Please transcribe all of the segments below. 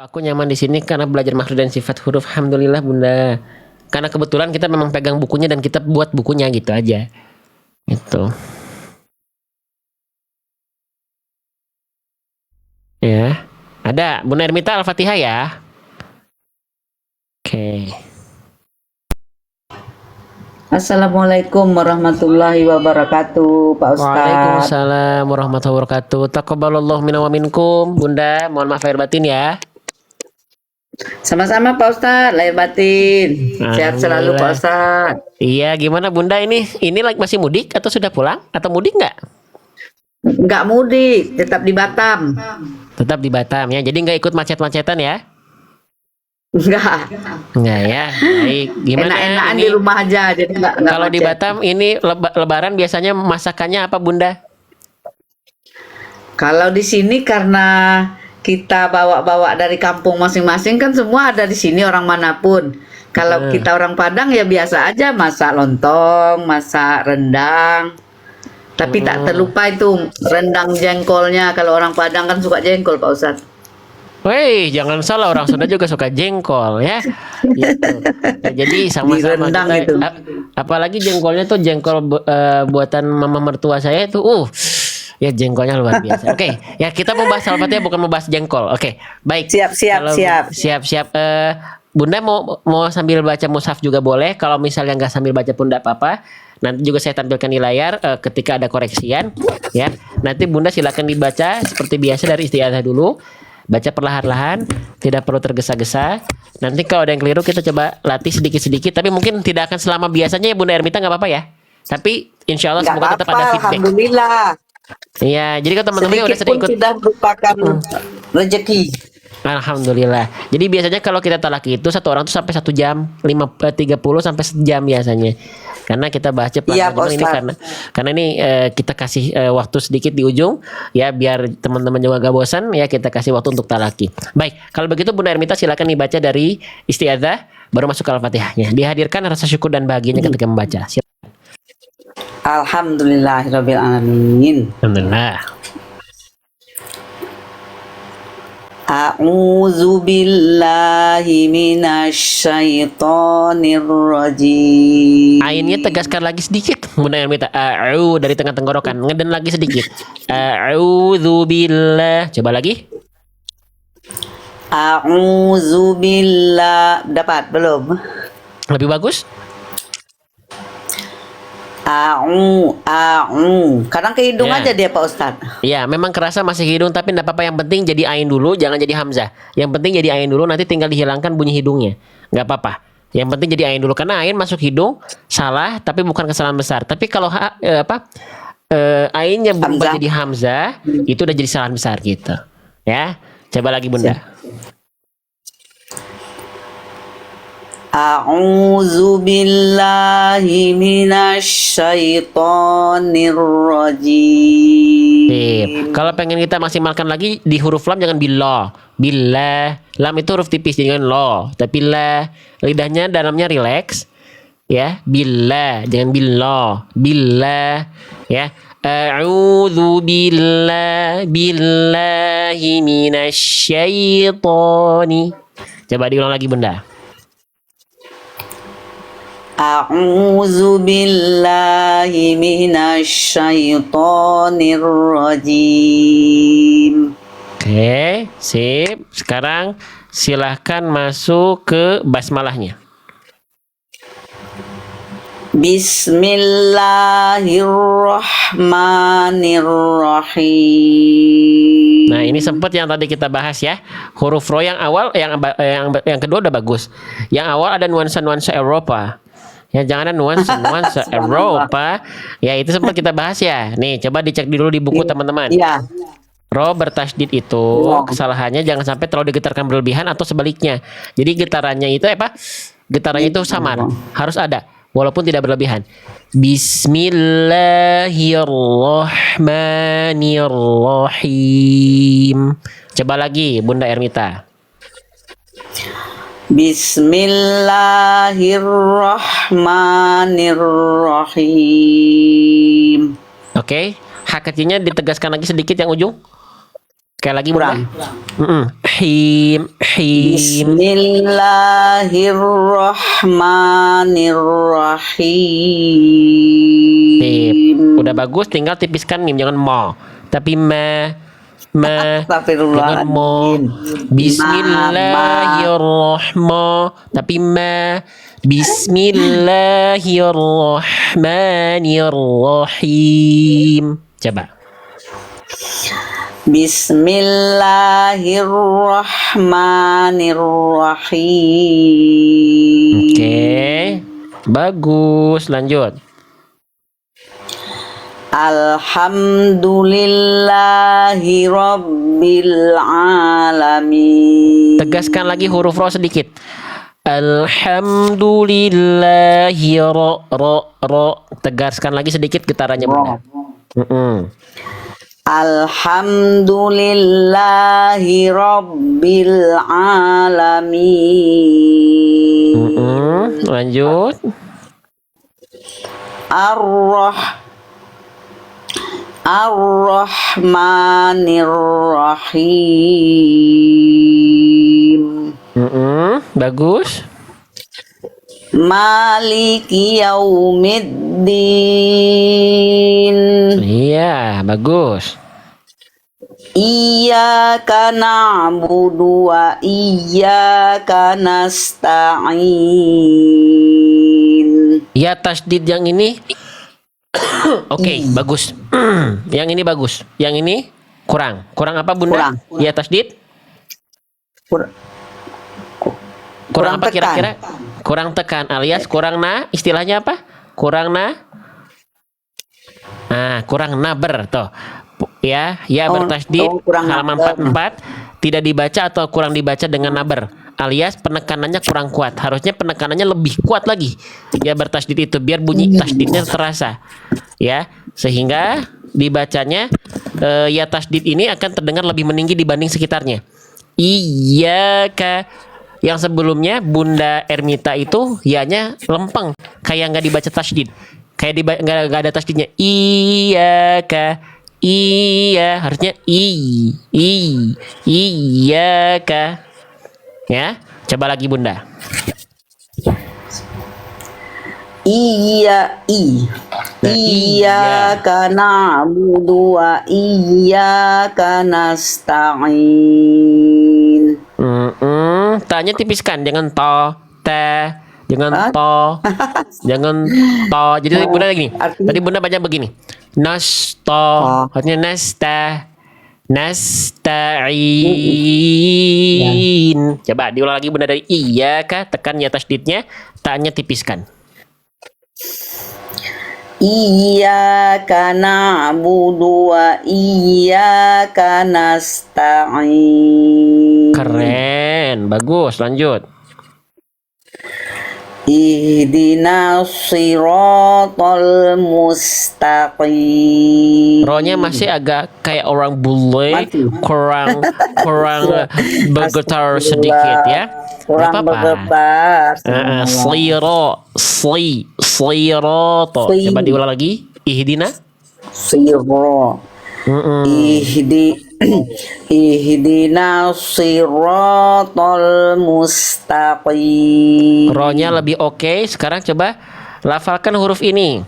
Aku nyaman di sini karena belajar makhraj dan sifat huruf. Alhamdulillah Bunda. Karena kebetulan kita memang pegang bukunya dan kita buat bukunya gitu aja. Itu. Ya. Ada Bunda Ermita Al-Fatihah ya. Oke. Assalamualaikum warahmatullahi wabarakatuh, Pak Ustadz. Waalaikumsalam warahmatullahi wabarakatuh. Taqabbalallahu minna wa minkum. Bunda, mohon maaf lahir batin ya. Sama-sama Pak Ustadz, lahir batin. Sehat selalu Pak Ustadz. Iya, gimana Bunda ini? Ini masih mudik atau sudah pulang? Atau mudik nggak? Nggak mudik, tetap di Batam. Tetap di Batam ya. Jadi nggak ikut macet-macetan ya? Enggak. Enggak ya. Baik. Gimana Enak-enakan ini? di rumah aja, jadi nggak Kalau di macet. Batam ini Lebaran biasanya masakannya apa Bunda? Kalau di sini karena kita bawa-bawa dari kampung masing-masing kan semua ada di sini orang manapun. Kalau kita orang Padang ya biasa aja masak lontong, masak rendang. Tapi tak terlupa itu rendang jengkolnya. Kalau orang Padang kan suka jengkol Pak Ustadz. Woi, jangan salah orang Sunda juga suka jengkol ya. Gitu. Ya, jadi sama-sama Direndang kita, itu. apalagi jengkolnya tuh jengkol buatan mama mertua saya itu ya jengkolnya luar biasa. Oke, ya kita mau bahas Al-Fatihah bukan mau bahas jengkol. Oke, baik. Siap. Siap. Bunda mau sambil baca mushaf juga boleh. Kalau misalnya nggak sambil baca pun tidak apa-apa. Nanti juga saya tampilkan di layar ketika ada koreksian ya. Nanti Bunda silakan dibaca seperti biasa dari isti'adzah dulu. Baca perlahan-lahan, tidak perlu tergesa-gesa. Nanti kalau ada yang keliru kita coba latih sedikit-sedikit. Tapi mungkin tidak akan selama biasanya ya Bunda Ermita, nggak apa-apa ya. Tapi insya Allah Nggak semoga tetap ada apa-apa, feedback. alhamdulillah. Iya, jadi kalau teman-teman udah Sedikit sering pun ikut. sudah merupakan rezeki. Alhamdulillah. Jadi biasanya kalau kita talaki itu satu orang tuh sampai 1 jam, 30 sampai sejam biasanya. Karena kita bahas cepat. Iya, Pak Ini Ustadz. karena ini kita kasih waktu sedikit di ujung ya biar teman-teman juga gak bosan ya, kita kasih waktu untuk talaki. Baik, kalau begitu Bunda Ermita silakan dibaca dari isti'adzah baru masuk ke Al-Fatihahnya. Dihadirkan rasa syukur dan bahagianya ketika membaca. Silakan. Alhamdulillahirabbil alamin. Alhamdulillah. A'udzu billahi minasyaitonir rajim. Ainnya tegaskan lagi sedikit Bunda Ermita. A'u dari tengah tenggorokan. Ngeden lagi sedikit. A'udzu billah. Coba lagi. A'udzu billah. Dapat belum? Lebih bagus? Kadang ke hidung Ya. aja dia Pak Ustadz. Iya, memang kerasa masih hidung tapi enggak apa-apa, yang penting jadi ain dulu, jangan jadi hamzah. Yang penting jadi ain dulu, nanti tinggal dihilangkan bunyi hidungnya. Enggak apa-apa. Yang penting jadi ain dulu karena ain masuk hidung salah tapi bukan kesalahan besar. Tapi kalau ainnya berubah Hamzah. jadi hamzah, itu udah jadi kesalahan besar gitu. Ya. Coba lagi Bunda. A'udzu billahi minasyaitonir rajim. Sip. Kalau pengen kita maksimalkan lagi di huruf lam jangan billah. Billah. Lam itu huruf tipis jangan lo. Tapi la. Lidahnya dalamnya rileks. Ya, billah, jangan billah. Billah. Ya. A'udzu billahi minasyaitoni. Coba diulang lagi Bunda. A'udzu billahi minasyaitonir rajim. Oke, sip. Sekarang silahkan masuk ke basmalahnya. Bismillahirrahmanirrahim. Nah, ini sempat yang tadi kita bahas ya. Huruf ro yang awal, yang kedua udah bagus. Yang awal ada nuansa-nuansa Eropa. Ya, jangan ada nuansa Eropa. Ya, itu sempat kita bahas ya. Nih, coba dicek dulu di buku teman-teman. Iya. Ro bertasydid itu kesalahannya jangan sampai terlalu digetarkan berlebihan atau sebaliknya. Jadi getarannya itu apa? Getarannya itu samar, harus ada walaupun tidak berlebihan. Bismillahirrahmanirrahim. Coba lagi Bunda Ermita. Bismillahirrahmanirrahim. Oke, hak kecilnya ditegaskan lagi sedikit yang ujung. Sekali lagi Bunda. him him. Sip. Bismillahirrahmanirrahim. Udah bagus, tinggal tipiskan mim, jangan mo. Tapi ma jangan mo. Astagfirullahaladzim. Bismillahirrahmanirrahim. Tapi ma. Bismillahirrahmanirrahim. Coba. Bismillahirrahmanirrahim. Oke. Bagus, lanjut. Alhamdulillahi Rabbil Alamin. Tegaskan lagi huruf ro sedikit. Alhamdulillahi ro. Tegaskan lagi sedikit getarannya Bunda. Alhamdulillahi Rabbil Alamin. Lanjut. Ar-Rahmanir-Rahim. Bagus. Maliki Yaumiddin. Iya, bagus. Iyyaka na'budu wa iyyaka nasta'in. Ya, tasdid yang ini. Oke, bagus. Yang ini bagus. Yang ini kurang. Kurang apa Bunda? Kurang. Ya, tasdid. Kurang apa tekan. kira-kira? Kurang tekan alias kurang istilahnya apa? Kurang kurang naber toh. Ya bertasdid halaman 44 tidak dibaca atau kurang dibaca dengan naber alias penekanan-nya kurang kuat. Harusnya penekanannya lebih kuat lagi. Ya bertasdid itu biar bunyi tasdidnya terasa. Ya, sehingga dibacanya ya tasdid ini akan terdengar lebih meninggi dibanding sekitarnya. Iyyaka. Yang sebelumnya Bunda Ermita itu ya-nya lempeng, kayak nggak dibaca tasdid, kayak nggak ada tasdidnya. Iyyaka, iya harusnya iyyaka. Ya, coba lagi Bunda. Iyyaka na'budu wa iyyaka nasta'in. Tanya tipiskan, jangan jangan jangan Jadi tadi Bunda gini. Tadi Bunda baca begini. Artinya nasta'in. Coba diulang lagi Bunda dari iyyaka, tekan ya tasdidnya, tanya tipiskan. Iyyaka na'budu wa iyyaka nasta'in. Keren, bagus, lanjut. Ihdinas siratal mustaqim. Rohnya masih agak kayak orang bule, kurang bergetar sedikit ya. Kurang bergetar. Sliro. Coba diulang lagi. Ihdina. Siro. Ihdinas siratal mustaqim. Rohnya lebih oke. Sekarang coba lafalkan huruf ini.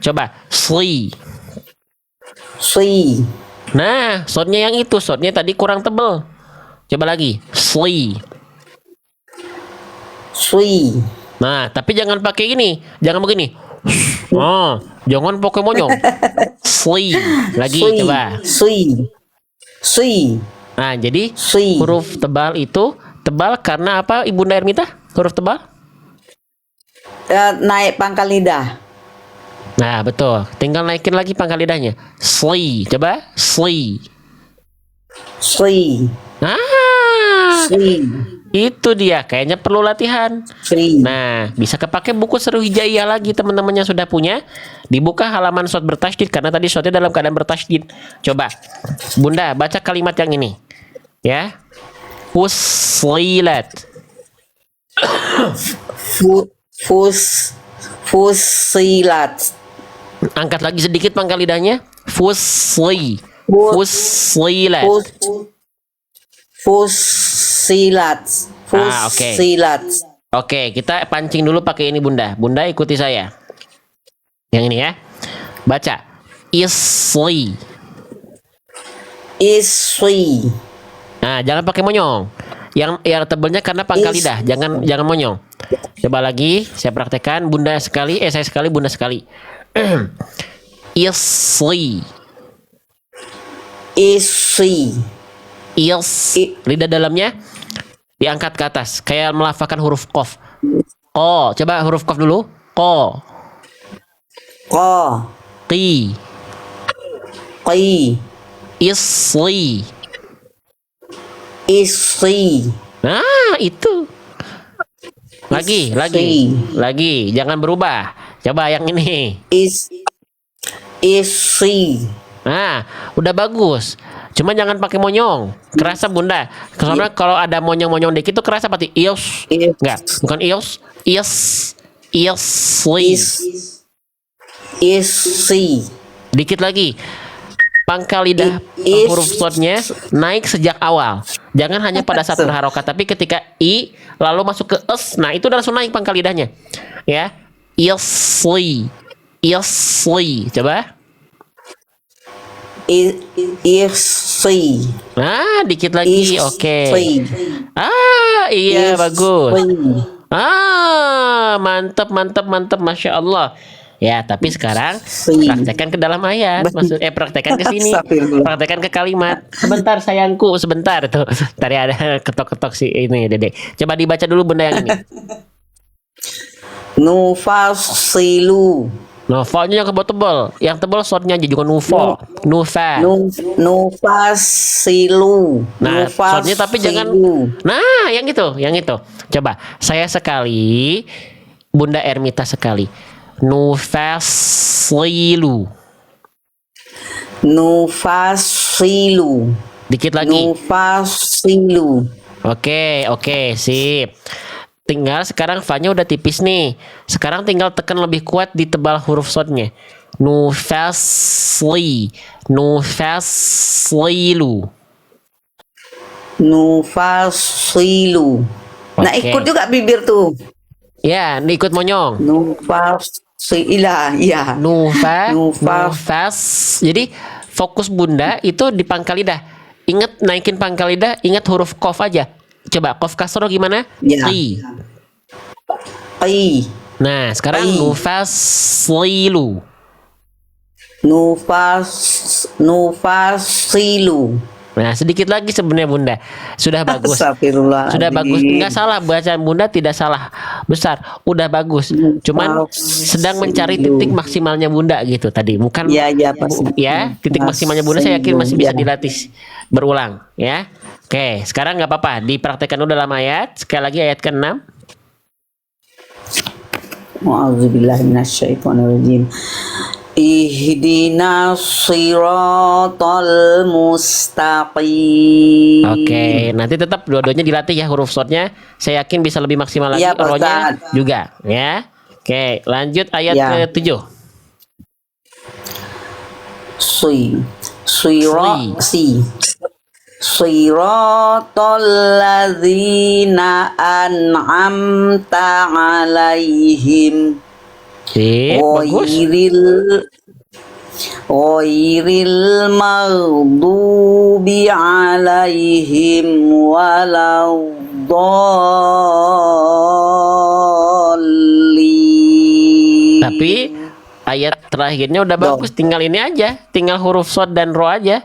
Coba si. Nah, soundnya yang itu. Soundnya tadi kurang tebel. Coba lagi. Si. Nah, tapi jangan pakai ini. Jangan begini. Jangan pakai monyong. Lagi coba. Nah, jadi huruf tebal itu tebal karena apa Ibunda Ermita? Huruf tebal? Naik pangkal lidah. Nah, betul. Tinggal naikin lagi pangkal lidahnya. Coba. Itu dia. Kayaknya perlu latihan. Nah, bisa kepake buku Seru Hijaiyah lagi teman-teman yang sudah punya. Dibuka halaman shot bertasydid karena tadi shotnya dalam keadaan bertasydid. Coba, Bunda baca kalimat yang ini, ya. Fusilat. Fusilat. Angkat lagi sedikit pangkal lidahnya. Fusli. Fusilat. Fus, fusilat. Oke. Fusilat. Oke, kita pancing dulu pakai ini Bunda. Bunda ikuti saya. Yang ini ya. Baca. Isli. Isri. Nah, jangan pakai monyong. Yang tebalnya karena pangkal lidah. Jangan monyong. Coba lagi, saya praktekkan. Bunda sekali, saya sekali, Bunda sekali. Isli. Isri. Lidah dalamnya diangkat ke atas, kayak melafalkan huruf qaf. Ko, coba huruf qaf dulu. Ko. Ko. Qi. Qi. Isli. Isri. Nah, itu. Lagi. Jangan berubah. Coba yang ini. Isri. Nah, udah bagus. Cuma jangan pakai monyong. Kerasa Bunda. Karena kalau ada monyong-monyong dikit tuh kerasa pasti ios. Enggak, bukan ios. Isli. Isri. Dikit lagi. Pangkal lidah huruf shotnya naik sejak awal. Jangan hanya pada saat berharokat, tapi ketika i lalu masuk ke es, nah itu udah langsung naik pangkal lidahnya. Ya. Isli. Coba. Isri. Nah, dikit lagi. Oke. Iya, bagus. Mantap. Masya Allah. Ya, tapi sekarang praktekkan ke dalam ayat. Praktekkan ke sini. Praktekkan ke kalimat. Sebentar sayangku, sebentar tuh. Tadi ada ketok-ketok sih ini, Dede. Coba dibaca dulu Bunda yang ini. Nufasilu. Nufanya yang tebal. Yang tebal shotnya aja juga nufo. Nufa. Nufasilu. Nah, shotnya tapi jangan. Nah, yang itu. Coba saya sekali, Bunda Ermita sekali. Nufasilu. Dikit lagi. Nufasilu. Oke, sip. Tinggal sekarang fa-nya udah tipis nih. Sekarang tinggal tekan lebih kuat di tebal huruf shotnya. Nufaslilu. Nah, ikut juga bibir tuh. Ya, ikut monyong. Nufasilah, ya. Nufas. Jadi fokus Bunda itu di pangkal lidah. Ingat naikin pangkal lidah, ingat huruf qaf aja. Coba qaf kasroh gimana? Ya. Qi. Nah, sekarang nufaslilu. Nufasilu. Nah, sedikit lagi sebenarnya Bunda. Sudah bagus. Sudah bagus. Enggak salah bacaan Bunda, tidak salah besar. Udah bagus. Cuman sedang mencari titik maksimalnya Bunda gitu tadi. Bukan titik maksimalnya Bunda saya yakin masih bisa dilatih berulang ya. Oke, sekarang nggak apa-apa. Dipraktekkan dulu dalam ayat. Sekali lagi ayat ke-6. A'udzubillahiminasyaitonirrajim. Ihdinas siratal mustaqim. Oke, nanti tetap dua-duanya dilatih ya huruf shotnya. Saya yakin bisa lebih maksimal lagi. Ya, Rohnya juga ya. Oke, lanjut ayat ke-7. Siratal ladzina an'amta 'alaihim. Ghairil maghdubi 'alaihim waladdallin. Tapi ayat terakhirnya udah bagus, tinggal ini aja, tinggal huruf shad dan ro aja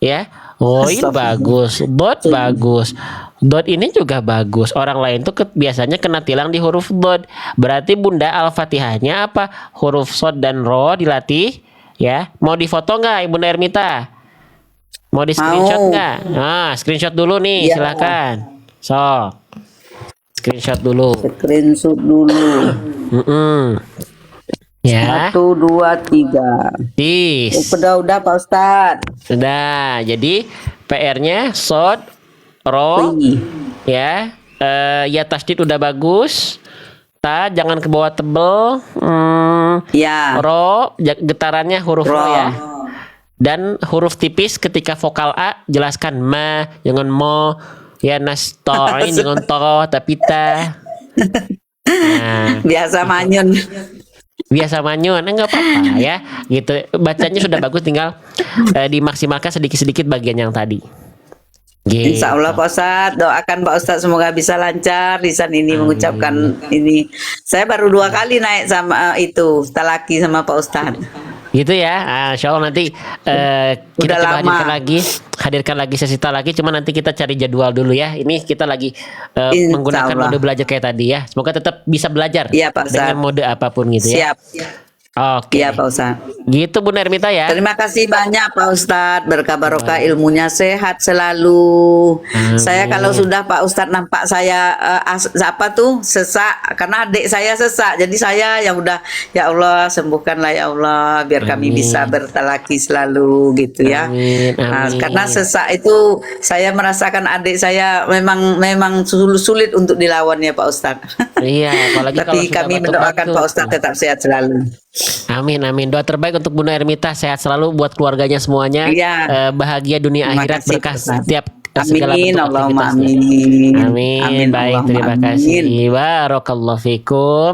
ya. Bagus, bagus. Dot ini juga bagus. Orang lain tuh biasanya kena tilang di huruf dot. Berarti Bunda Al-Fatihahnya apa? Huruf shad dan ro dilatih ya. Mau difoto nggak Bunda Ermita? Mau di screenshot nggak? Nah, screenshot dulu nih, silakan. So, screenshot dulu. Ya. 1, 2, 3. Udah Pak Ustadz. Sudah. Jadi PR-nya shad, ro, ya. Ya tasdid udah bagus. Ta jangan ke bawah tebel. Ya. Ro getarannya huruf ro ya. Dan huruf tipis ketika vokal A jelaskan ma, jangan mo, ya nasta'in jangan to, tapi ta. Nah, Biasa manyun. biasa manyun, enggak apa-apa ya. Gitu. Bacanya sudah bagus, tinggal dimaksimalkan sedikit-sedikit bagian yang tadi. Gitu. Insya Allah Pak Ustadz, doakan Pak Ustadz semoga bisa lancar lisan ini mengucapkan ini. Saya baru 2 kali naik sama itu talaki sama Pak Ustadz. Gitu ya. Insya Allah nanti kita Udah coba lama. hadirkan lagi sesi lagi. Cuma nanti kita cari jadwal dulu ya. Ini kita lagi Insya menggunakan Allah. mode belajar kayak tadi ya. Semoga tetap bisa belajar Iya Pak dengan Ustadz. mode apapun gitu ya. Siap. Oke. Iya Pak Ustadz. Gitu Bunda Ermita ya. Terima kasih banyak Pak Ustadz, berkah barokah ilmunya, sehat selalu. Saya kalau sudah Pak Ustadz nampak saya sesak, karena adik saya sesak, jadi saya yang udah, ya Allah sembuhkanlah ya Allah, biar kami Amin. bisa bertalaki selalu gitu ya. Amin, Nah, amin. karena sesak itu saya merasakan adik saya memang sulit untuk dilawan ya Pak Ustadz. Iya, apalagi kalau Tapi sudah kami mendoakan batuk-batuk. Pak Ustadz tetap sehat selalu. Amin, amin. Doa terbaik untuk Bunda Ermita, sehat selalu buat keluarganya semuanya. Iya. Bahagia dunia Terima akhirat, kasih, berkah Pak Ustadz. setiap segala Amin, bentuk Allahumma aktivitasnya. amin. Amin. Amin, Baik, Allahumma terima amin. kasih. Barakallahu fikum.